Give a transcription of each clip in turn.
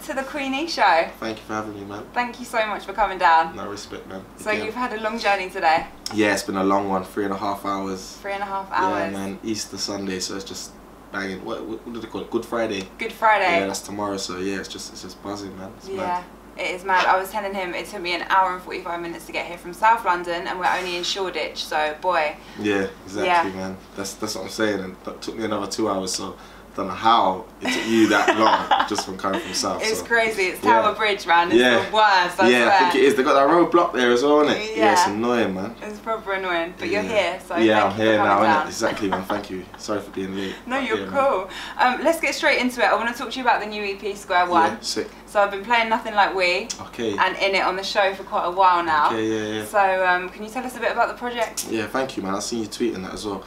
to the Queenie Show. Thank you for having me, man. Thank you so much for coming down. No, respect, man. So you've had a long journey today? Yeah, it's been a long one, 3.5 hours. 3.5 hours? Yeah, man, Easter Sunday, so it's just banging. What do they call it? Good Friday. Good Friday. Yeah, that's tomorrow, so yeah, it's just buzzing, man. It's mad. It is mad. I was telling him it took me an hour and 45 minutes to get here from South London, and we're only in Shoreditch, so boy. Yeah, exactly, man. That's what I'm saying, and that took me another 2 hours, so I don't know how it took you that long just from coming from South. It's crazy. It's Tower Bridge, man. It's the worst. I swear. I think it is. They got that roadblock there as well, isn't it? Yeah, it's annoying, man. It's proper annoying. But you're here, so yeah, thank I'm you here for coming now, down. innit? Exactly, man. Thank you. Sorry for being late. No, you're cool. Let's get straight into it. I want to talk to you about the new EP, Square One. Yeah, sick. So I've been playing Nothing Like We. Okay. And in it on the show for quite a while now. Okay, yeah. So can you tell us a bit about the project? Yeah, thank you, man. I've seen you tweeting that as well.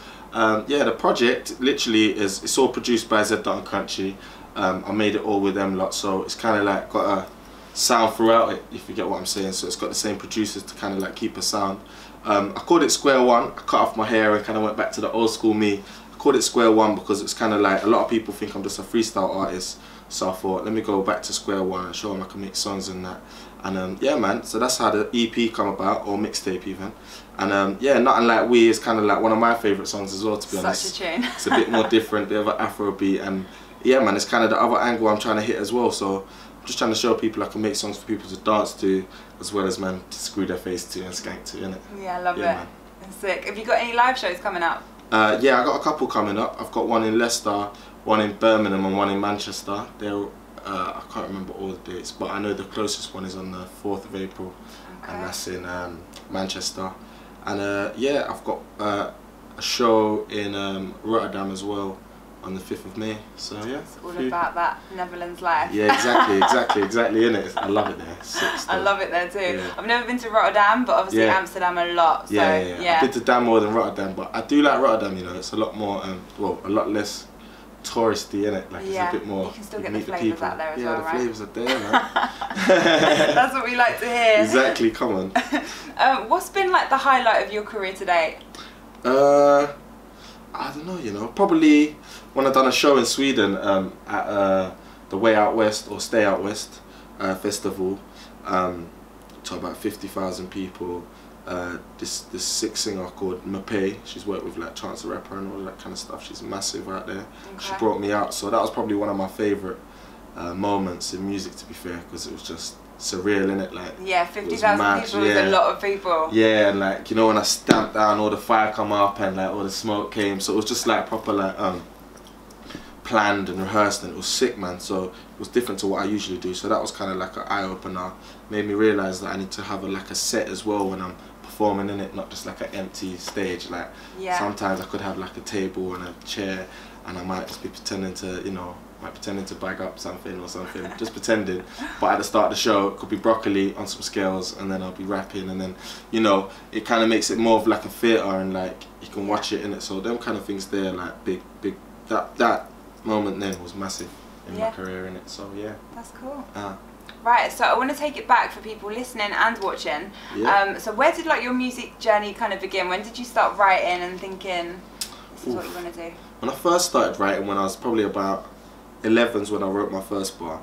Yeah, the project literally it's all produced by Z and Crunchy. I made it all with them lot, so it's kind of like got a sound throughout it, if you get what I'm saying. So it's got the same producers to kind of like keep a sound. I called it Square One. I cut off my hair and kind of went back to the old school me. I called it Square One because it's kind of like a lot of people think I'm just a freestyle artist. So I thought, let me go back to Square One and show them I can make songs and that. And yeah, man, so that's how the EP come about, or mixtape even. And yeah, Nothing Like We is kind of like one of my favourite songs as well, to be honest. Such a tune. It's a bit more different, bit of an Afrobeat, and yeah, man, it's kind of the other angle I'm trying to hit as well. So I'm just trying to show people I can make songs for people to dance to, as well as, man, to screw their face to and skank to, innit? Yeah, I love it. Man. It's sick. Have you got any live shows coming up? Yeah, I got a couple coming up. I've got one in Leicester, one in Birmingham, and one in Manchester. They're I can't remember all the dates, but I know the closest one is on the 4th of April, and that's in Manchester. And yeah, I've got a show in Rotterdam as well on the 5th of May. So yeah, it's all about that Netherlands life. Yeah, exactly, innit? I love it there. I love it there too. Yeah. I've never been to Rotterdam, but obviously Amsterdam a lot. So, yeah. I've been to Dam more than Rotterdam, but I do like Rotterdam. You know, it's a lot more, well, a lot less touristy, innit? Like it's a bit more. You can still get the flavours out there as well, right? Yeah, the flavours are there, man. That's what we like to hear. Exactly, come on. What's been like the highlight of your career to date? I don't know, you know, probably when I done a show in Sweden at the Way Out West or Stay Out West festival, to about 50,000 people. This sick singer called Mapei, she's worked with like Chance the Rapper and all that kind of stuff. She's massive out there. She brought me out, so that was probably one of my favourite moments in music, to be fair, because it was just surreal, innit? Like, yeah, 50,000 people is a lot of people. Yeah, and like, you know, when I stamped down, all the fire come up and like all the smoke came, so it was just like proper like planned and rehearsed, and it was sick, man. So it was different to what I usually do, so that was kind of like an eye opener. Made me realise that I need to have like a set as well when I'm performing, in it, not just like an empty stage. Like sometimes I could have like a table and a chair, and I might just be pretending to, you know, pretending to bag up something or something, just pretending. But at the start of the show, it could be broccoli on some scales, and then I'll be rapping, and then, you know, it kind of makes it more of like a theatre, and like you can watch it in it. So them kind of things there, like big. That moment then was massive in my career, in it. So yeah. That's cool. Right, so I want to take it back for people listening and watching. So where did like your music journey kind of begin? When did you start writing and thinking, this is what you want to do? When I first started writing, when I was probably about 11's when I wrote my first bar.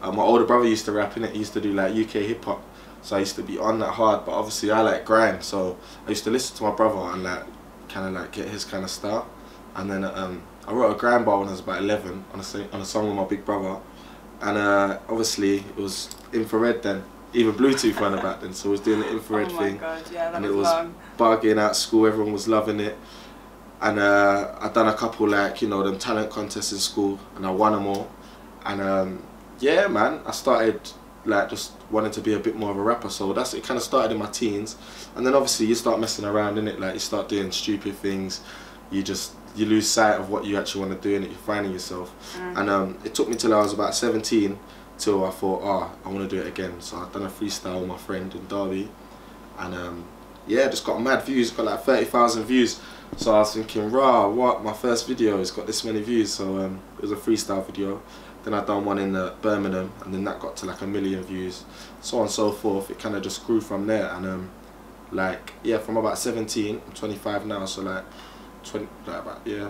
My older brother used to rap in it. He used to do like UK hip hop, so I used to be on that hard. But obviously I like grime, so I used to listen to my brother and like kind of like get his kind of style. And then I wrote a grime bar when I was about 11 on a song with my big brother. And obviously it was infrared then, even Bluetooth ran about then, so I was doing the infrared thing. God, yeah, that and was it was long. bugging at school, everyone was loving it. And I done a couple like, you know, them talent contests in school, and I won them all. And yeah, man, I started like just wanting to be a bit more of a rapper, so it kind of started in my teens. And then obviously you start messing around, innit? Like you start doing stupid things, you lose sight of what you actually want to do, and you're finding yourself. And it took me till I was about 17 till I thought, I want to do it again. So I done a freestyle with my friend in Derby, and yeah, just got mad views, got like 30,000 views. So I was thinking, rah, what, my first video has got this many views. So it was a freestyle video. Then I done one in Birmingham, and then that got to like 1 million views, so on and so forth. It kind of just grew from there. And like, yeah, from about 17, I'm 25 now, so like 20, like about, yeah,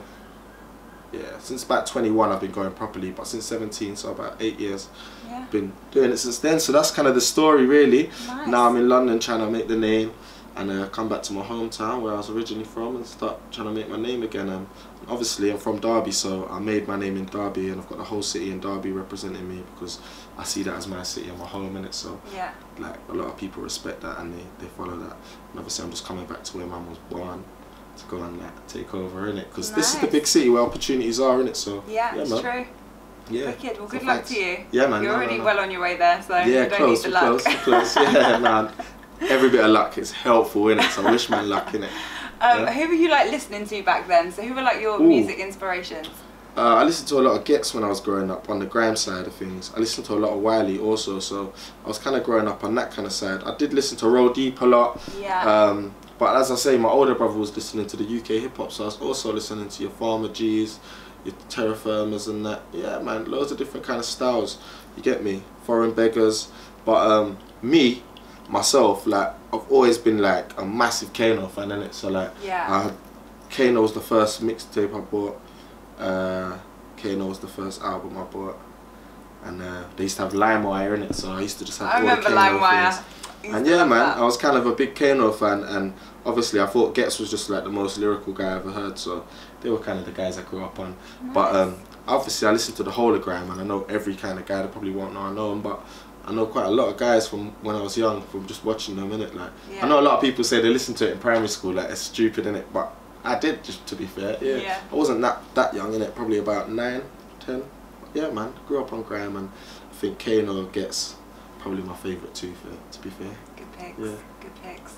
Yeah, since about 21 I've been going properly, but since 17, so about 8 years, Yeah. been doing it since then. So that's kind of the story, really. Nice. Now I'm in London trying to make the name, and come back to my hometown where I was originally from and start trying to make my name again. Obviously I'm from Derby, so I made my name in Derby, and I've got the whole city in Derby representing me, because I see that as my city and my home, innit. So yeah, like a lot of people respect that, and they follow that. And obviously I'm just coming back to where Mum was born to go and like take over, innit, because this is the big city where opportunities are, innit. So yeah, it's man. true. Yeah. Wicked. Well, So good luck thanks. to you. Yeah, man. You're already well on your way there, so yeah, you don't close, need the luck. close. Yeah, man. Every bit of luck is helpful, innit. So I wish man luck, innit. Who were you like listening to back then? So who were like your music inspirations? I listened to a lot of Gets when I was growing up on the grime side of things. I listened to a lot of Wiley also, so I was kind of growing up on that kind of side. I did listen to Roll Deep a lot. Yeah. But as I say, my older brother was listening to the UK hip hop, so I was also listening to your Farmer G's, your Terra Firmas and that. Yeah, man, loads of different kind of styles. You get me? Foreign Beggars. But myself, like, I've always been like a massive Kano fan, innit? So like, Kano was the first mixtape I bought. Kano was the first album I bought, and they used to have LimeWire in it, so I used to just have all the Kano things. And yeah, man, I was kind of a big Kano fan, and obviously I thought Gets was just like the most lyrical guy I ever heard, so they were kind of the guys I grew up on. Nice. But obviously I listened to the whole of grime, and I know every kind of guy. They probably won't know I know them, but I know quite a lot of guys from when I was young, from just watching them, innit. Like, I know a lot of people say they listened to it in primary school, like it's stupid, innit, but I did, just to be fair. Yeah. I wasn't that young, innit, probably about 9, 10. Yeah, man, grew up on grime, and I think Kano Gets probably my favourite too, to be fair. Good picks. Yeah. Good picks.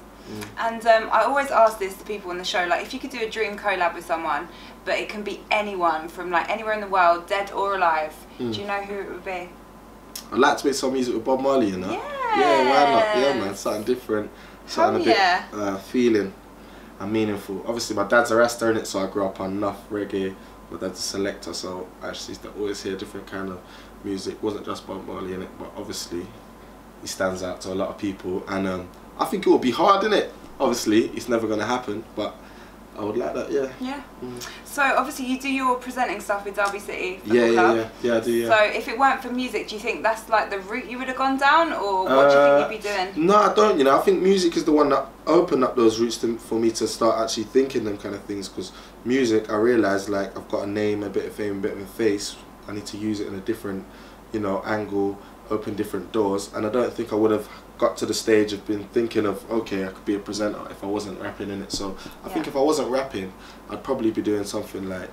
And I always ask this to people on the show, like, if you could do a dream collab with someone, but it can be anyone from like anywhere in the world, dead or alive, do you know who it would be? I'd like to make some music with Bob Marley, you know? Yeah, why not? Yeah, man, something different, something a bit feeling and meaningful. Obviously my dad's a Rasta, innit, so I grew up on enough reggae. My dad's a selector, so I actually used to always hear different kind of music. Wasn't just Bob Marley, innit, but obviously he stands out to a lot of people, and I think it would be hard, innit? Obviously it's never going to happen, but I would like that, yeah. Yeah. So obviously you do your presenting stuff with Derby City. Yeah, I do, yeah. So if it weren't for music, do you think that's like the route you would have gone down, or what do you think you'd be doing? No, I don't, you know. I think music is the one that opened up those routes for me to start actually thinking them kind of things, because music, I realised, like, I've got a name, a bit of fame, a bit of a face. I need to use it in a different, you know, angle, open different doors, and I don't think I would have got to the stage of been thinking of, okay, I could be a presenter if I wasn't rapping in it. So I think if I wasn't rapping, I'd probably be doing something like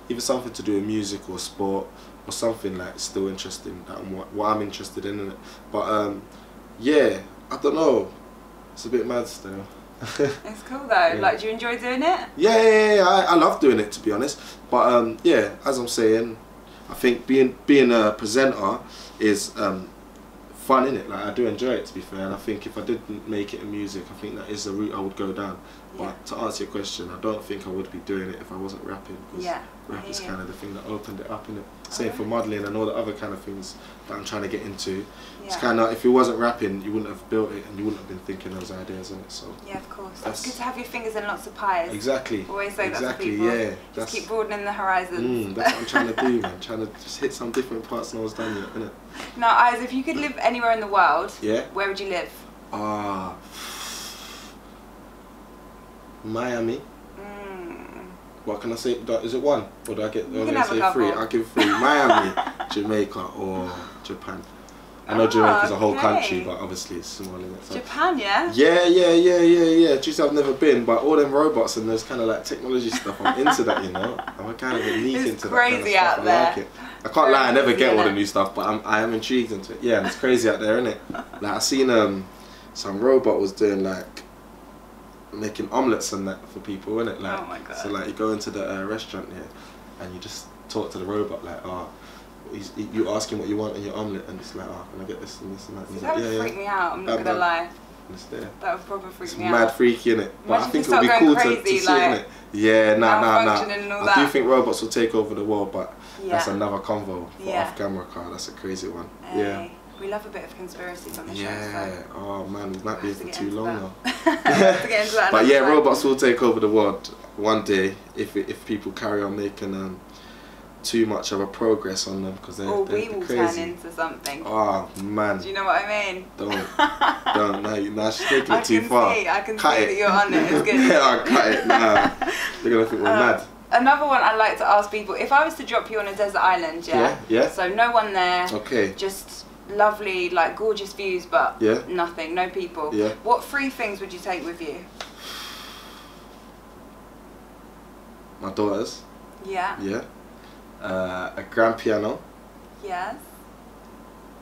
either something to do with music or sport, or something like still interesting, that what I'm interested in it. But yeah, I don't know, it's a bit mad still. It's cool though. Like, do you enjoy doing it? Yeah, I love doing it, to be honest. But yeah, as I'm saying, I think being a presenter is fun, innit? Like, I do enjoy it, to be fair, and I think if I didn't make it in music, I think that is the route I would go down. But to answer your question, I don't think I would be doing it if I wasn't rapping, because rap is kind of the thing that opened it up, innit? Same for modelling and all the other kind of things that I'm trying to get into. It's kind of, if it wasn't rapping, you wouldn't have built it, and you wouldn't have been thinking those ideas, innit? So yeah, of course. It's good to have your fingers in lots of pies. Exactly. Always say that to people. Yeah. Just keep broadening the horizons. That's what I'm trying to do, man. Trying to just hit some different parts than I was done yet, innit? Now, Eyez, if you could live anywhere in the world, where would you live? Miami. What can I say? Is it one? Or do I get? You can have a couple. 3. I'll give 3. Miami, Jamaica, or Japan. I know Jamaica's a whole country, but obviously it's small, isn't it? So Japan, yeah? Yeah. Just I've never been, but all them robots and those kind of like technology stuff, I'm into that, you know. I'm kind of neat into that kind of stuff. Out there. I like it. I can't lie, I never get all the new stuff, but I am intrigued into it. Yeah, and it's crazy out there, isn't it? Like, I seen some robot was doing like making omelettes and that for people, innit? Like, oh my god. So like you go into the restaurant here and you just talk to the robot like, you ask him what you want in your omelette, and it's like, can I get this and this and that? And that would freak me out, I'm not gonna lie. It's there. That would probably freak me out. Mad freaky, innit? But I think it would be cool to see, innit? Yeah, nah. I do think robots will take over the world, but that's another convo for off camera car. That's a crazy one. Yeah. We love a bit of conspiracies on the show. Yeah. So oh man, we might be here for too long now. To get into that. But yeah, robots will take over the world one day if people carry on making too much of a progress on them because they're, or they're we will crazy. turn into something. Oh man. Do you know what I mean? Don't. No, she's taking it too far. I can cut see it. that you're on it. It's good. Yeah, I'll cut it. Nah, they're gonna think we're mad. Another one I like to ask people: if I was to drop you on a desert island, yeah. So no one there. Okay. Just lovely, like gorgeous views, but nothing, no people. Yeah. What 3 things would you take with you? My daughters. Yeah. Yeah. A grand piano. Yes.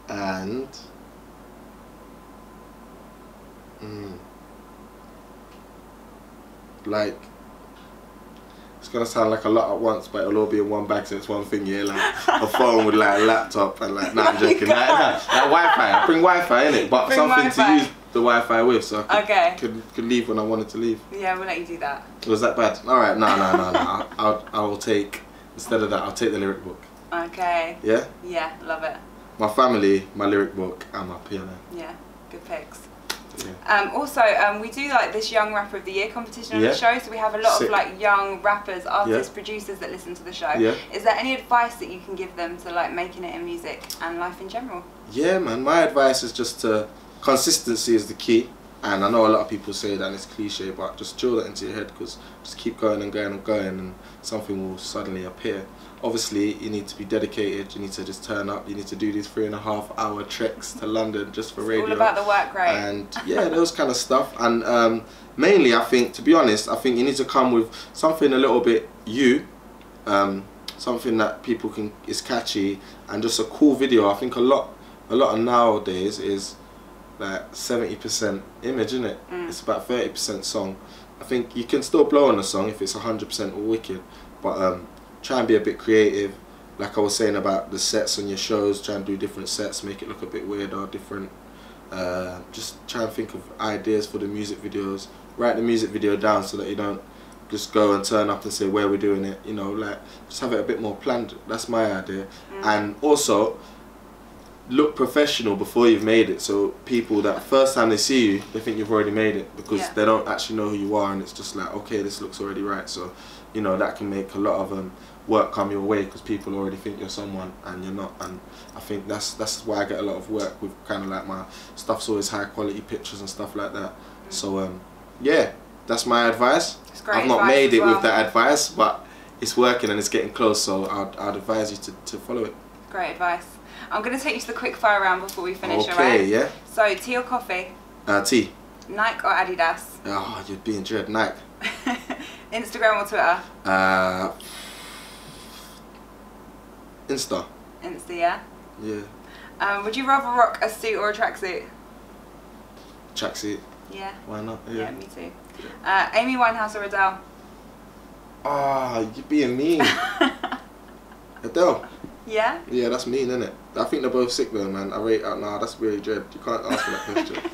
And like, it's gonna sound like a lot at once, but it'll all be in one bag, so it's one thing. Yeah, like a phone with like a laptop and like. Nah, I'm joking. Like Wi-Fi. Bring Wi-Fi in it, but something to use the Wi-Fi with, so I could leave when I wanted to leave. Yeah, we'll let you do that. Was that bad? All right, no. I will take, instead of that, I'll take the lyric book. Okay. Yeah. Yeah, love it. My family, my lyric book, and my piano. Yeah, good picks. Yeah. Also, we do like this Young Rapper of the Year competition on the show, so we have a lot of like young rappers, artists, producers that listen to the show. Yeah. Is there any advice that you can give them to like making it in music and life in general? Yeah, man. My advice is just to consistency is the key, and I know a lot of people say that and it's cliche, but just drill that into your head, because just keep going and going and going, and something will suddenly appear. Obviously, you need to be dedicated. You need to just turn up. You need to do these 3.5-hour treks to London just for radio. All about the work rate. And yeah, those kind of stuff. And mainly, I think, to be honest, I think you need to come with something a little bit something that people can is catchy, and just a cool video. I think a lot of nowadays is like 70% image, isn't it? It's about 30% song. I think you can still blow on a song if it's 100% wicked, but try and be a bit creative. Like I was saying about the sets on your shows, try and do different sets, make it look a bit weird or different. Just try and think of ideas for the music videos. Write the music video down so that you don't just go and turn up and say where we're doing it. You know, like just have it a bit more planned. That's my idea. And also look professional before you've made it, so people that first time they see you, they think you've already made it, because they don't actually know who you are, and it's just like, okay, this looks already right. So you know, that can make a lot of work come your way, because people already think you're someone and you're not. And I think that's why I get a lot of work with kind of like my stuff's always high quality pictures and stuff like that. So yeah, that's my advice. I've not made it with that advice, but it's working and it's getting close, so I'd advise you to follow it. Great advice. I'm going to take you to the quick fire round before we finish, okay, alright? Yeah. So, tea or coffee? Tea. Nike or Adidas? Oh, you're being dread. Nike. Instagram or Twitter? Insta. Insta, yeah? Yeah. Would you rather rock a suit or a tracksuit? Tracksuit. Yeah. Why not? Yeah, me too. Amy Winehouse or Adele? Oh, you're being mean. Adele. Yeah? Yeah, that's mean, isn't it? I think they're both sick though, man. Nah, that's really dread. You can't ask for that question.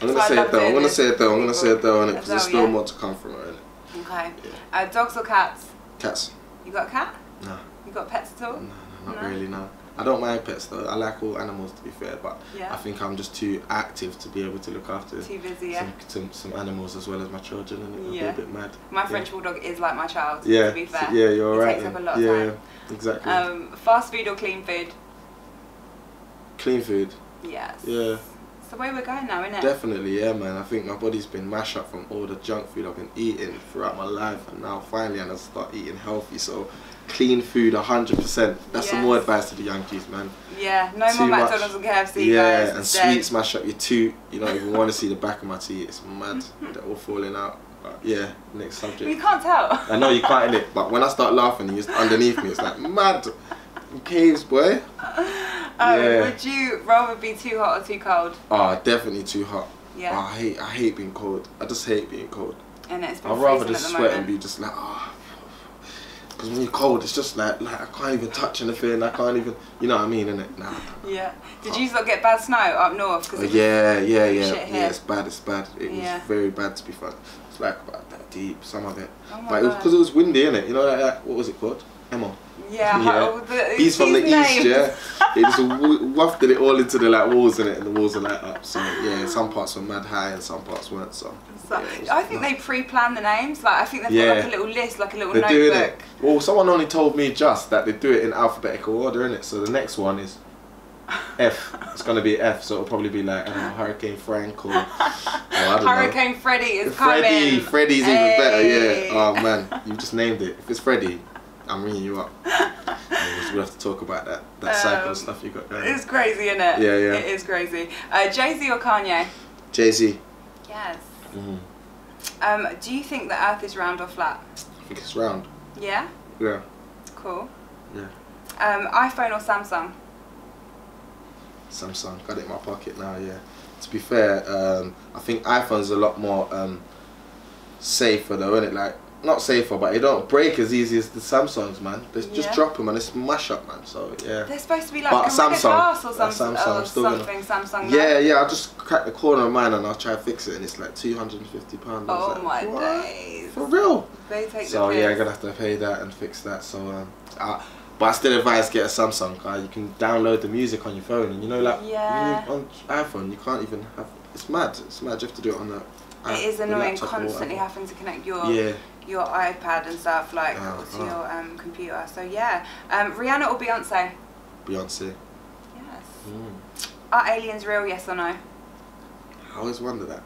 I'm gonna say Adele. I'm gonna say Adele. I'm gonna say Adele, innit? Because there's still more to come from her, innit? Okay. Yeah. Dogs or cats? Cats. You got a cat? No. You got pets at all? No, not really, no. I don't mind pets though. I like all animals, to be fair, but I think I'm just too active to be able to look after too busy, some animals as well as my children, and it'll be a bit mad. My French bulldog is like my child, to be fair. Yeah, you're right. It takes up a lot of time. Exactly. Fast food or clean food? Clean food. Yes. Yeah. It's the way we're going now, isn't it? Definitely, yeah, man. I think my body's been mashed up from all the junk food I've been eating throughout my life, and now finally I'm gonna start eating healthy. So clean food, 100%. That's some more advice to the Yankees, man. Yeah, no more McDonald's and KFC, yeah, guys. And sweets mash up your tooth. You don't even want to see the back of my teeth. It's mad. They're all falling out. But yeah, next subject. You can't tell. I know you can't, innit? But when I start laughing, you're just underneath me. It's like mad. Caves, boy. Would you rather be too hot or too cold? Oh, definitely too hot. Yeah. Oh, I hate being cold. I just hate being cold. And it's been I'd rather freezing just at the sweat moment. and be just like, oh. Because when you're cold, it's just like I can't even touch anything. I can't even, you know what I mean, innit? Nah. Yeah. Did you lot get bad snow up north? Yeah. It's bad. It's bad. It was very bad, to be fair. It's like about that deep, some of it. Oh my but it was because it was windy, innit? You know, like what was it called? Emma. Yeah, yeah. He's from the east, yeah. He just wafted it all into the like walls in it, and the walls are like up. So yeah, some parts were mad high and some parts weren't. So yeah, I think they pre-plan the names. Like I think they've got like a little list, like a little They're notebook. doing it. Well, someone only told me just that they do it in alphabetical order, innit? So the next one is F. It's gonna be F, so it'll probably be like, I don't know, Hurricane Frank or I don't Hurricane know. Freddy is coming. Freddy's even better, yeah. Oh man, you just named it. If it's Freddy, I'm ringing you up. We'll have to talk about that cycle stuff you got going. It's crazy, isn't it? Yeah, yeah. It is crazy. Jay-Z or Kanye? Jay-Z. Yes. Mm-hmm. Do you think the Earth is round or flat? I think it's round. Yeah? Yeah. Cool. Yeah. iPhone or Samsung? Samsung. Got it in my pocket now, yeah. To be fair, I think iPhone's a lot more safer though, isn't it? Like, not safer, but they don't break as easy as the Samsungs, man. They just drop them and they smash up, man. So yeah. They're supposed to be like but a glass or something. Samsung. Yeah, I'll just crack the corner of mine and I'll try to fix it, and it's like £250. Oh my days. For real? They take so the yeah, piss. I'm gonna have to pay that and fix that. So but I still advise get a Samsung. You can download the music on your phone, and you know, like on iPhone, you can't even have. It's mad. It's mad. You have to do it on the. It is annoying constantly having to connect your iPad and stuff like to your computer. So yeah, Rihanna or Beyonce? Beyonce. Yes. Are aliens real? Yes or no? I always wonder that.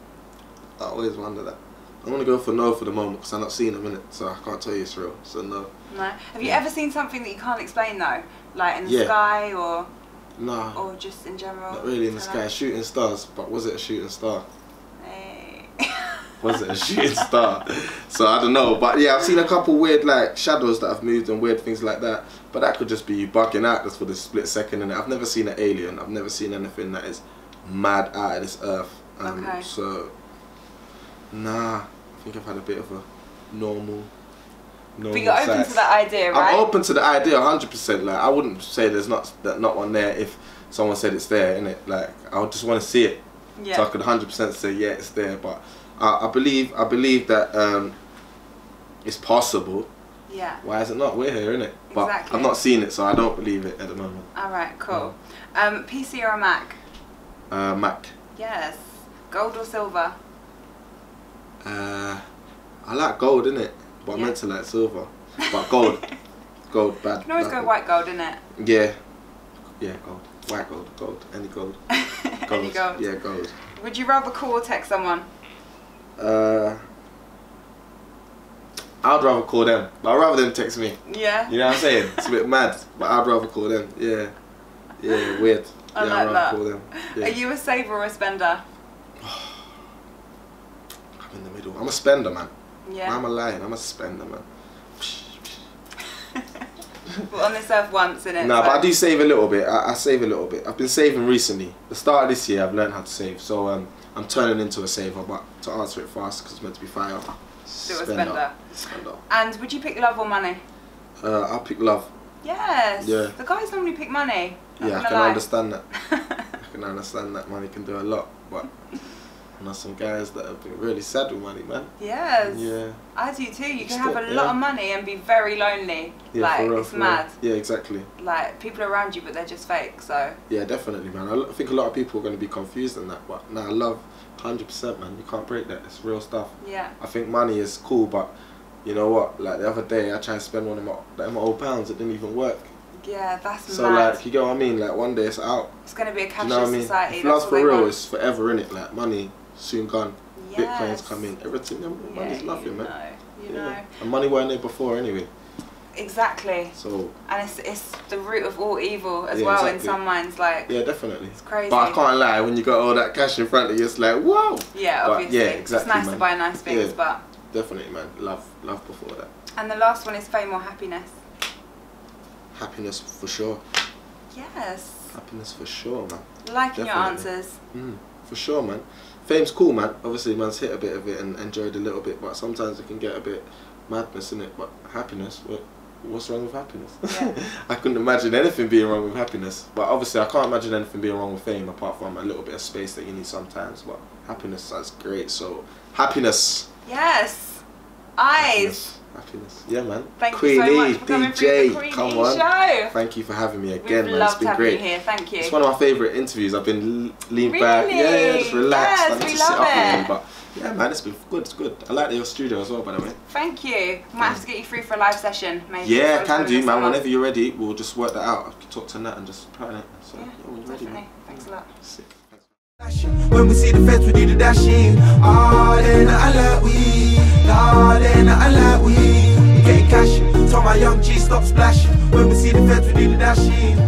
I'm gonna go for no for the moment because I'm not seeing them in it, so I can't tell you it's real. So no. No. Have you ever seen something that you can't explain though, like in the sky or? No. Or just in general? Not really in the sky. Shooting stars, but was it a shooting star? Was it a shooting star? So I don't know, but yeah, I've seen a couple weird like shadows that have moved and weird things like that. But that could just be you bugging out just for the split second. And I've never seen an alien. I've never seen anything that is mad out of this earth. Okay. So nah, I think I've had a bit of a normal. But you're open to that idea, right? I'm open to the idea 100%. Like I wouldn't say there's not one there if someone said it's there, innit? Like I would just want to see it, so I could 100% say yeah, it's there. But I believe that it's possible. Yeah. Why is it not? We're here, innit? But Exactly. I've not seen it, so I don't believe it at the moment. All right, cool. PC or a Mac? Mac. Yes. Gold or silver? I like gold, innit? But I'm meant to like silver. But gold. Gold, bad. You can always go white gold, innit? Yeah. Yeah, gold. White gold, gold. Any gold. Gold. Any gold? Yeah, gold. Would you rather call or text someone? I'd rather call them. But I'd rather them text me. Yeah. You know what I'm saying? It's a bit mad. But I'd rather call them. Yeah. Yeah, weird. I like I'd rather that. call them. Yeah. Are you a saver or a spender? I'm in the middle. I'm a spender, man. Yeah. I'm a lion. I'm a spender, man. Well, on this earth once, innit? Nah, but I do save a little bit. I save a little bit. I've been saving recently. The start of this year, I've learned how to save. So I'm turning into a saver, but to answer it fast, because it's meant to be fire. Still a spender. Spender. And would you pick love or money? I'll pick love. Yes. Yeah. The guys normally pick money. Yeah, I can understand that. I can understand that money can do a lot, but I know some guys that have been really sad with money, man. Yes. Yeah. I do too. You can have a lot of money and be very lonely. Yeah, like, for real, it's mad. Yeah, exactly. Like, people are around you, but they're just fake, so. Yeah, definitely, man. I think a lot of people are going to be confused in that, but nah, love, 100%, man. You can't break that. It's real stuff. Yeah. I think money is cool, but you know what? Like, the other day, I tried to spend one of my old pounds. It didn't even work. Yeah, that's so mad. Like, you get what I mean? Like, one day it's out. It's going to be a cashless you know what I mean? society. If That's love's for real, it's forever, innit? Like, money, soon gone. Yes. Bitcoins come in. Everything, money's nothing, man. You know. And money weren't there before anyway. Exactly. So. And it's the root of all evil as well, in some minds. Like. Yeah, definitely. It's crazy. But I can't lie, when you got all that cash in front of you, it's like, whoa. Yeah, but obviously. Yeah, exactly, it's nice to buy nice things, but. Definitely, man. Love before that. And the last one is fame or happiness? Happiness for sure. Yes. Happiness for sure, man. Liking your answers. For sure, man. Fame's cool, man. Obviously, man's hit a bit of it and enjoyed a little bit, but sometimes it can get a bit madness in it. But happiness, what's wrong with happiness? Yeah. I couldn't imagine anything being wrong with happiness. But obviously, I can't imagine anything being wrong with fame apart from a little bit of space that you need sometimes. But happiness, that's great. So, happiness. Yes. Eyez. Happiness. Yeah, man. Thank Queenie, you so much for coming through the DJ, Queenie come on. show. Thank you for having me again, We've man. It's loved been having great. you here. Thank you. It's one of my favourite interviews. I've been leaned Really? back, yeah, just relaxed. Yes, I need we to love sit up it. again, but yeah, man, it's been good. It's good. I like your studio as well, by the way. Thank you. Might have to get you through for a live session, maybe. Yeah, can sometime do, this man. summer. Whenever you're ready, we'll just work that out. I can talk to Nat and just plan it. So Yeah, when you're ready, definitely. man. Thanks a lot. Sick. When we see the feds, we do the dashing. Ah, then I like we. Ah, then I like we. We getting cash. Tell my young G stop splashing. When we see the feds, we do the dashing.